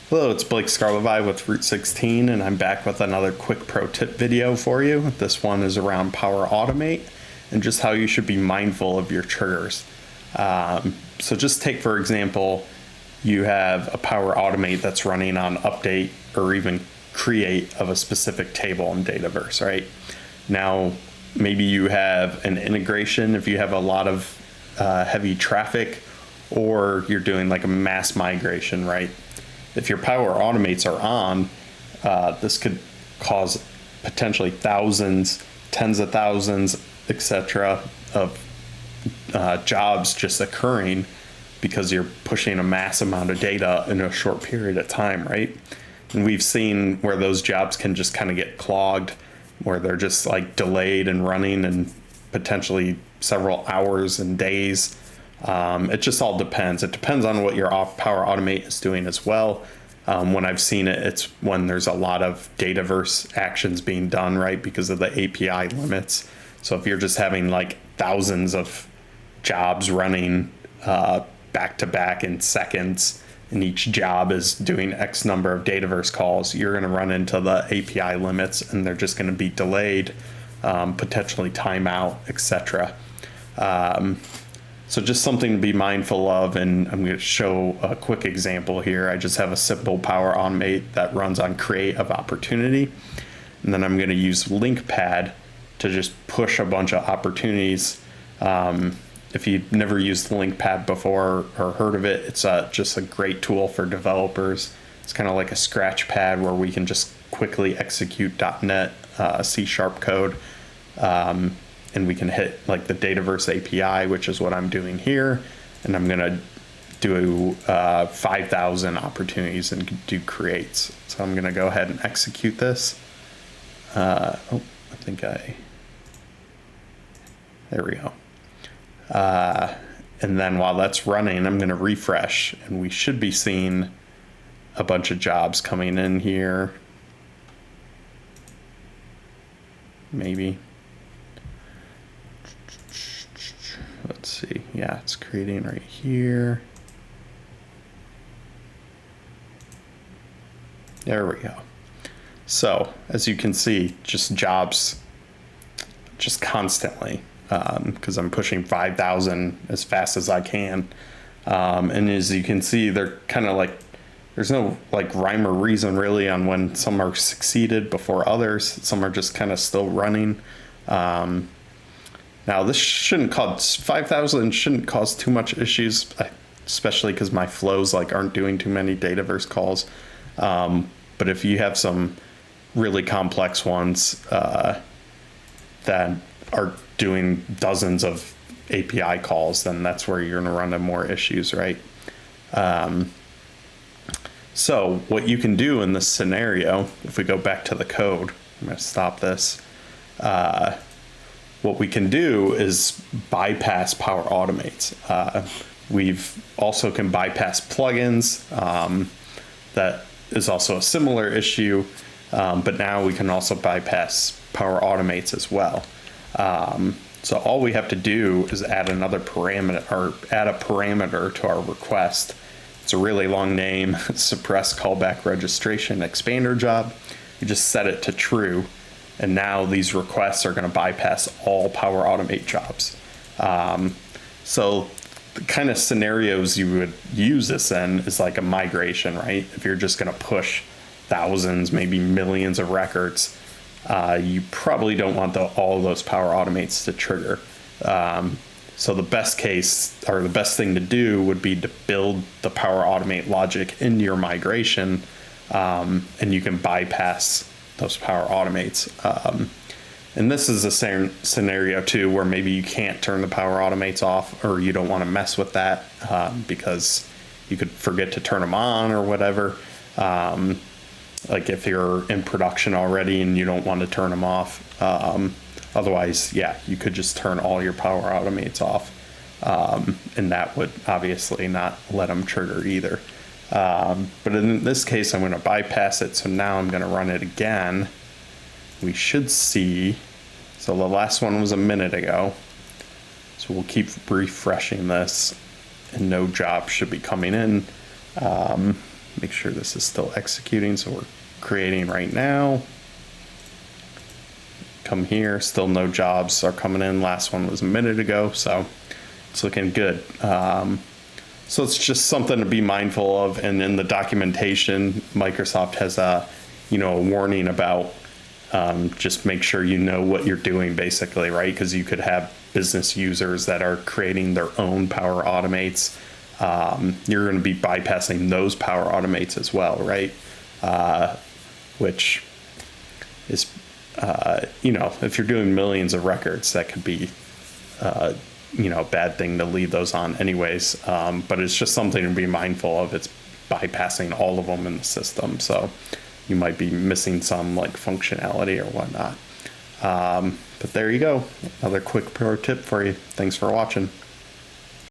Hello, it's Blake Scarlevi with Route 16, and I'm back with another quick pro tip video for you. This one is around Power Automate and just how you should be mindful of your triggers. So just take, for example, you have a Power Automate that's running on update or even create of a specific table in Dataverse, right? Now, maybe you have an integration if you have a lot of heavy traffic, or you're doing like a mass migration, right? If your Power Automates are on, this could cause potentially thousands, tens of thousands, etc. of jobs just occurring because you're pushing a mass amount of data in a short period of time, right? And we've seen where those jobs can just kind of get clogged, where they're just like delayed and running and potentially several hours and days. It just all depends. It depends on what your Power Automate is doing as well. When I've seen it, it's when there's a lot of Dataverse actions being done, right, because of the API limits. So if you're just having like thousands of jobs running back to back in seconds, and each job is doing X number of Dataverse calls, you're going to run into the API limits, and they're just going to be delayed, potentially timeout, etc. So just something to be mindful of, and I'm going to show a quick example here. I just have a simple Power Automate that runs on create of opportunity, and then I'm going to use LinkPad to just push a bunch of opportunities. If you've never used LinkPad before or heard of it, it's just a great tool for developers. It's kind of like a scratch pad where we can just quickly execute .NET C# code. And we can hit like the Dataverse API, which is what I'm doing here. And I'm gonna do 5,000 opportunities and do creates. So I'm gonna go ahead and execute this. There we go. And then while that's running, I'm gonna refresh, and we should be seeing a bunch of jobs coming in here. Maybe. Let's see. Yeah, it's creating right here. There we go. So as you can see, just jobs just constantly, because I'm pushing 5,000 as fast as I can. And as you can see, they're kind of like, there's no like rhyme or reason really on when some are succeeded before others. Some are just kind of still running. Now this shouldn't cause 5,000 shouldn't cause too much issues, especially because my flows like aren't doing too many Dataverse calls. But if you have some really complex ones that are doing dozens of API calls, then that's where you're going to run into more issues, right? So what you can do in this scenario, if we go back to the code, I'm going to stop this. What we can do is bypass Power Automates. We've also can bypass plugins. That is also a similar issue, but now we can also bypass Power Automates as well. So all we have to do is add another parameter, or add a parameter to our request. It's a really long name, suppress callback registration expander job. You just set it to true. And now these requests are going to bypass all Power Automate jobs. So the kind of scenarios you would use this in is like a migration, right? If you're just going to push thousands, maybe millions of records, you probably don't want all of those Power Automates to trigger. So the best case, or the best thing to do, would be to build the Power Automate logic into your migration, and you can bypass those Power Automates. And this is a scenario too where maybe you can't turn the Power Automates off, or you don't want to mess with that because you could forget to turn them on or whatever. Like if you're in production already and you don't want to turn them off. Otherwise, yeah, you could just turn all your Power Automates off, and that would obviously not let them trigger either. But in this case, I'm going to bypass it. So now I'm going to run it again. We should see, so the last one was a minute ago. So we'll keep refreshing this, and no job should be coming in. make sure this is still executing. So we're creating right now. Come here, still no jobs are coming in. Last one was a minute ago, so it's looking good. So it's just something to be mindful of. And in the documentation, Microsoft has a warning about just make sure you know what you're doing, basically, right? Because you could have business users that are creating their own Power Automates. You're going to be bypassing those Power Automates as well, right? Which is, if you're doing millions of records, that could be, a bad thing to leave those on anyways. But it's just something to be mindful of. It's bypassing all of them in the system. So you might be missing some like functionality or whatnot. But there you go. Another quick pro tip for you. Thanks for watching.